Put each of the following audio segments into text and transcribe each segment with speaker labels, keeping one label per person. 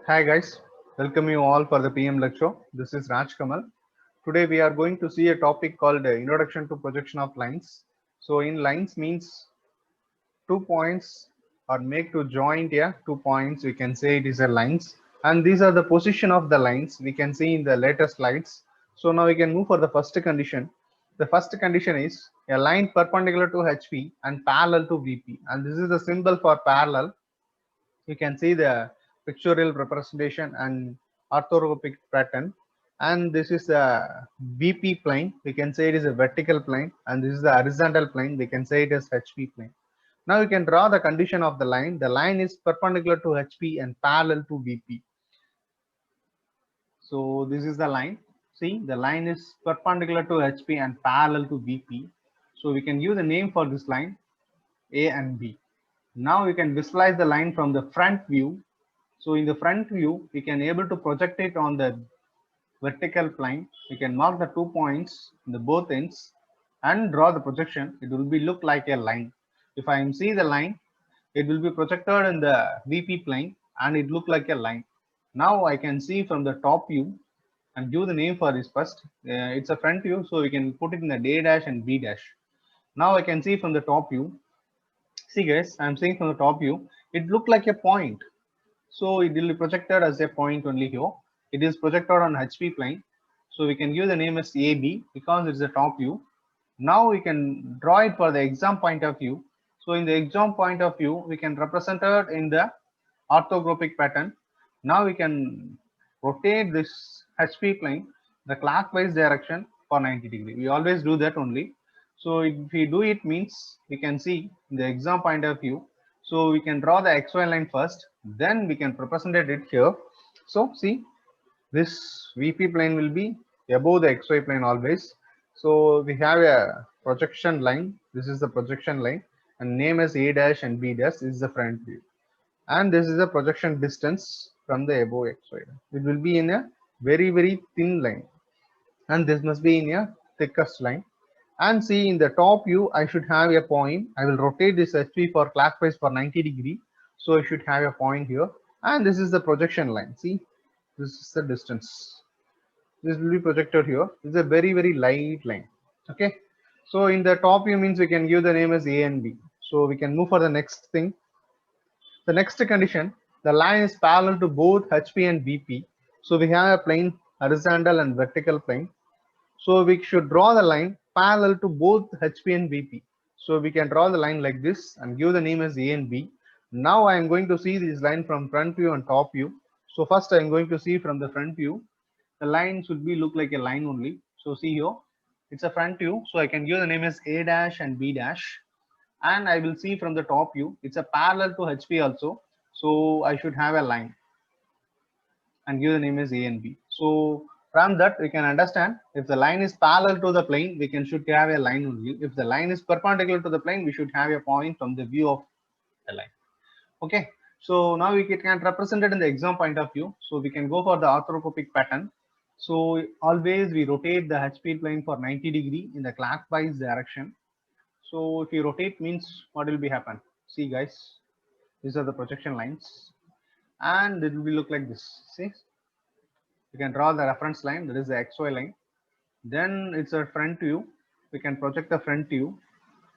Speaker 1: Hi guys, welcome you all for the PM lecture. This is Raj Kamal. Today we are going to see a topic called Introduction to Projection of Lines. So in lines means 2 points are made to join here 2 points. We can say it is a lines, and these are the position of the lines we can see in the later slides. So now we can move for the first condition. The first condition is a line perpendicular to HP and parallel to VP, and this is the symbol for parallel. You can see the pictorial representation and orthorhombic pattern, and this is the VP plane. We can say it is a vertical plane, and this is the horizontal plane. We can say it is HP plane. Now you can draw the condition of the line. The line is perpendicular to HP and parallel to VP. So this is the line. See, the line is perpendicular to HP and parallel to VP. So we can give the name for this line A and B. Now you can visualize the line from the front view. So in the front view, we can able to project it on the vertical plane. We can mark the 2 points in the both ends and draw the projection. It will be look like a line. If I see the line, it will be projected in the VP plane and it look like a line. Now I can see from the top view and give the name for this first. It's a front view, so we can put it in the A dash and B dash. Now I can see from the top view. See guys, I'm seeing from the top view, it looked like a point. So it will be projected as a point only here. It is projected on HP plane. So we can give the name as AB because it's the top view. Now we can draw it for the exam point of view. So in the exam point of view, we can represent it in the orthographic pattern. Now we can rotate this HP plane the clockwise direction for 90 degree. We always do that only. So if we do it means we can see in the exam point of view. So we can draw the XY line first, then we can represent it here. So see, this VP plane will be above the XY plane always. So we have a projection line. This is the projection line, and name as A dash and B dash is the front view. And this is the projection distance from the above XY. It will be in a very thin line, and this must be in a thickest line. And see, in the top view, I should have a point. I will rotate this HP for clockwise for 90 degree. So I should have a point here. And this is the projection line. See, this is the distance. This will be projected here. This is a very light line. Okay. So in the top view means we can give the name as A and B. So we can move for the next thing. The next condition, the line is parallel to both HP and VP. So we have a plane, horizontal and vertical plane. So we should draw the line parallel to both HP and VP. So we can draw the line like this and give the name as A and B. Now I am going to see this line from front view and top view. So first I am going to see from the front view. The line should be look like a line only. So see here, it's a front view. So I can give the name as A dash and B dash. And I will see from the top view, it's a parallel to HP also. So I should have a line and give the name as A and B. So from that we can understand if the line is parallel to the plane, we can should have a line only. If the line is perpendicular to the plane, we should have a point from the view of the line. Okay. So now we can represent it in the exam point of view. So we can go for the orthorhombic pattern. So always we rotate the HP plane for 90 degree in the clockwise direction. So if you rotate means what will be happen? See guys, these are the projection lines, and it will be look like this. See, you can draw the reference line, that is the XY line. Then it's a front view. We can project the front view.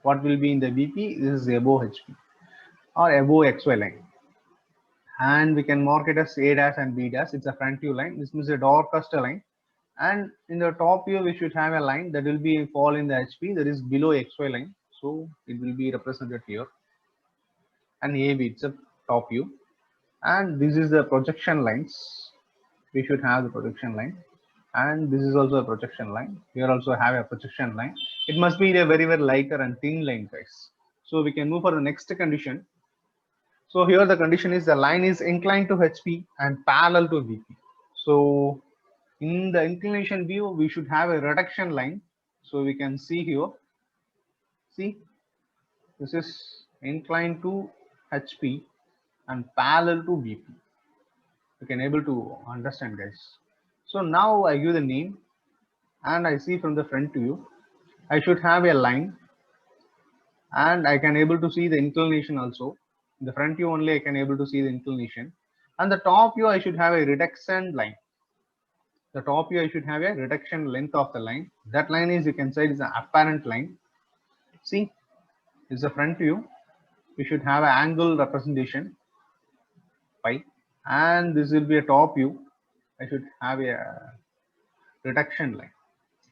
Speaker 1: What will be in the VP? This is above HP or above XY line. And we can mark it as A dash and B dash. It's a front view line. This means a darkest line. And in the top view, we should have a line that will be fall in the HP that is below XY line. So it will be represented here. And AB, it's a top view. And this is the projection lines. We should have the projection line. And this is also a projection line. Here also have a projection line. It must be a very lighter and thin line, guys. So we can move for the next condition. So here the condition is the line is inclined to HP and parallel to VP. So in the inclination view, we should have a reduction line. So we can see here. See, this is inclined to HP and parallel to VP. You can able to understand, guys. So now I give the name and I see from the front view, I should have a line and I can able to see the inclination also. In the front view only I can able to see the inclination. And the top view I should have a reduction line. The top view I should have a reduction length of the line. That line is, you can say, is an apparent line. See, this is the front view. We should have an angle representation phi, and this will be a top view. I should have a reduction line.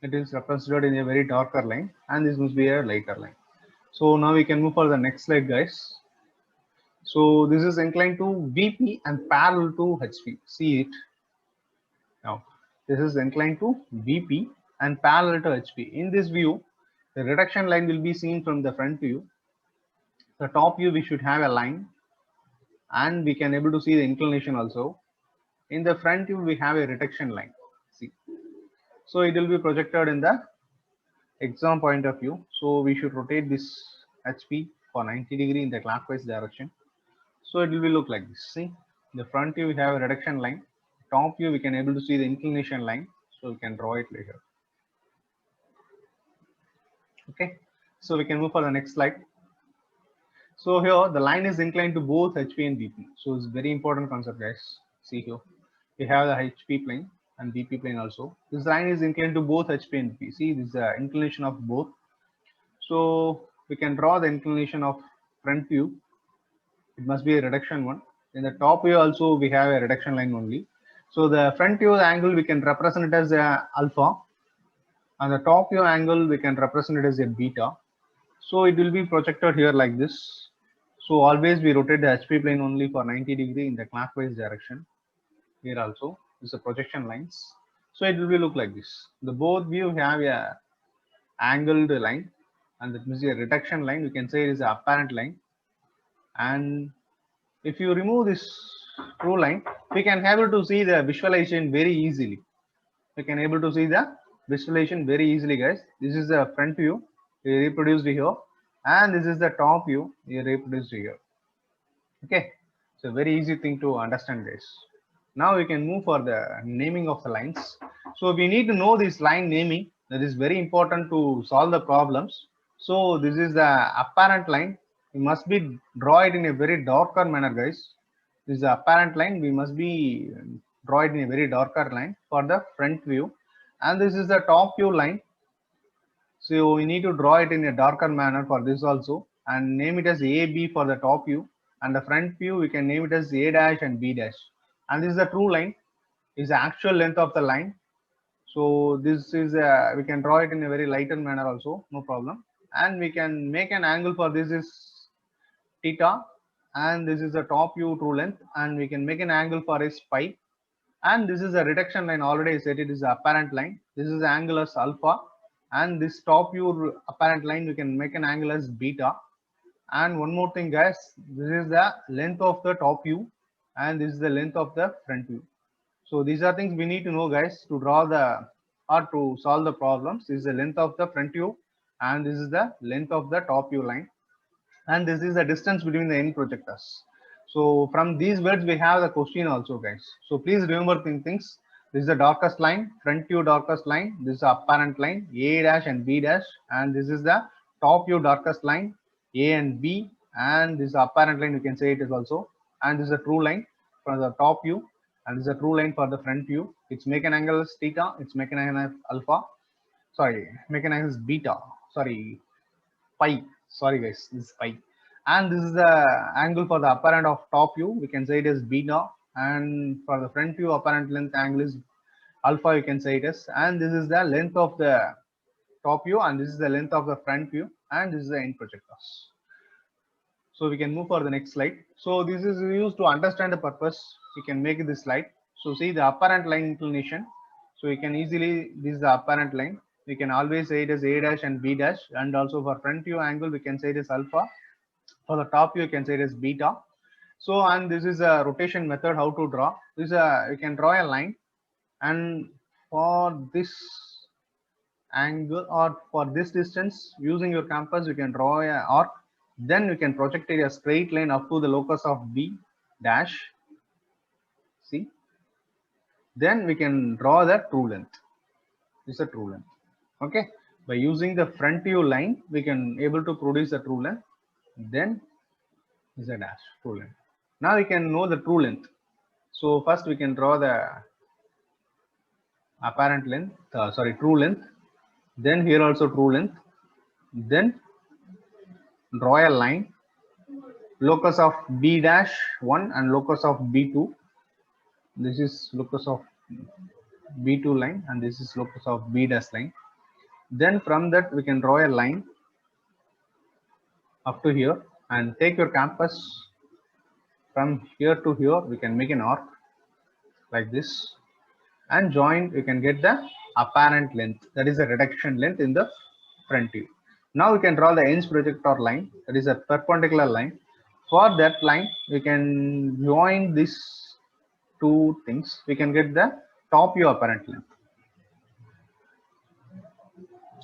Speaker 1: It is represented in a very darker line, and this must be a lighter line. So now we can move for the next slide, guys. So this is inclined to VP and parallel to HP. See it now. This is inclined to VP and parallel to HP. In this view, the reduction line will be seen from the front view. The top view, we should have a line, and we can able to see the inclination also. In the front view, we have a reduction line. See, so it will be projected in the exam point of view. So we should rotate this HP for 90 degree in the clockwise direction. So it will be look like this. See, the front view we have a reduction line. Top view we can able to see the inclination line. So we can draw it later. Okay, so we can move for the next slide. So here the line is inclined to both HP and VP. So it's very important concept, guys. See here, we have the HP plane and VP plane also. This line is inclined to both HP and VP. See, this is the inclination of both. So we can draw the inclination of front view. It must be a reduction one. In the top view also we have a reduction line only. So the front view angle we can represent it as a alpha, and the top view angle we can represent it as a beta. So it will be projected here like this. So always we rotate the HP plane only for 90 degree in the clockwise direction. Here also is the projection lines. So it will be look like this. The both view have a angled line, and that means a reduction line. We can say it is an apparent line. And if you remove this true line, we can able to see the visualization very easily. We can able to see the visualization very easily, guys. This is the front view reproduced here, and this is the top view reproduced here. Okay, so very easy thing to understand, guys. Now we can move for the naming of the lines. So we need to know this line naming. That is very important to solve the problems. So this is the apparent line. We must be draw it in a very darker manner, guys. This is the apparent line. We must be draw it in a very darker line for the front view, and this is the top view line. So we need to draw it in a darker manner for this also, and name it as AB for the top view, and the front view we can name it as A dash and B dash. And this is the true line, is the actual length of the line. So this is we can draw it in a very lighter manner also, no problem. And we can make an angle for this is theta, and this is the top view true length, and we can make an angle for is pi. And this is a reduction line. Already I said it is the apparent line. This is the angle as alpha, and this top view apparent line we can make an angle as beta. And one more thing, guys, this is the length of the top view, and this is the length of the front view. So these are things we need to know, guys, to draw the or to solve the problems. This is the length of the front view, and this is the length of the top view line, and this is the distance between the end projectors. So from these words we have the question also, guys. So please remember things. This is the darkest line, front view darkest line. This is the apparent line, A dash and B dash, and this is the top view darkest line, A and B, and this is the apparent line. You can say it is also, and this is a true line for the top view, and this is a true line for the front view. It's make an angle as theta. It's make an angle as alpha. Sorry, make an angle as beta. Sorry, pi. Sorry, guys, this is pi. And this is the angle for the apparent of top view. We can say it as beta, and for the front view apparent length angle is alpha. You can say it as, and this is the length of the top view, and this is the length of the front view, and this is the end projectors. So we can move for the next slide. So this is used to understand the purpose. We can make this slide. So see the apparent line inclination. So we can easily, this is the apparent line. We can always say it as A dash and B dash, and also for front view angle we can say it as alpha. For the top view you can say it as beta. So, and this is a rotation method how to draw. This is a, you can draw a line, and for this angle or for this distance using your compass you can draw a arc. Then you can project it a straight line up to the locus of B dash. See, then we can draw the true length. This is a true length. Okay, by using the front view line we can able to produce the true length. Then is a dash, true length. Now we can know the true length. So first we can draw the apparent length, true length. Then here also true length. Then draw a line, locus of B dash 1 and locus of B2. This is locus of B2 line and this is locus of B dash line. Then from that we can draw a line up to here and take your compass from here to here. We can make an arc like this and join. You can get the apparent length, that is a reduction length in the front view. Now we can draw the ends projector line, that is a perpendicular line. For that line we can join these two things. We can get the top view apparent length.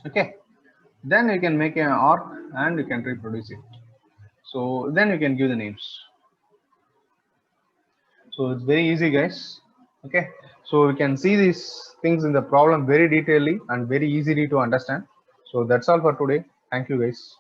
Speaker 1: Okay, then we can make an arc and you can reproduce it. So then we can give the names. So it's very easy, guys. Okay, so we can see these things in the problem very detailedly and very easily to understand. So that's all for today. Thank you, guys.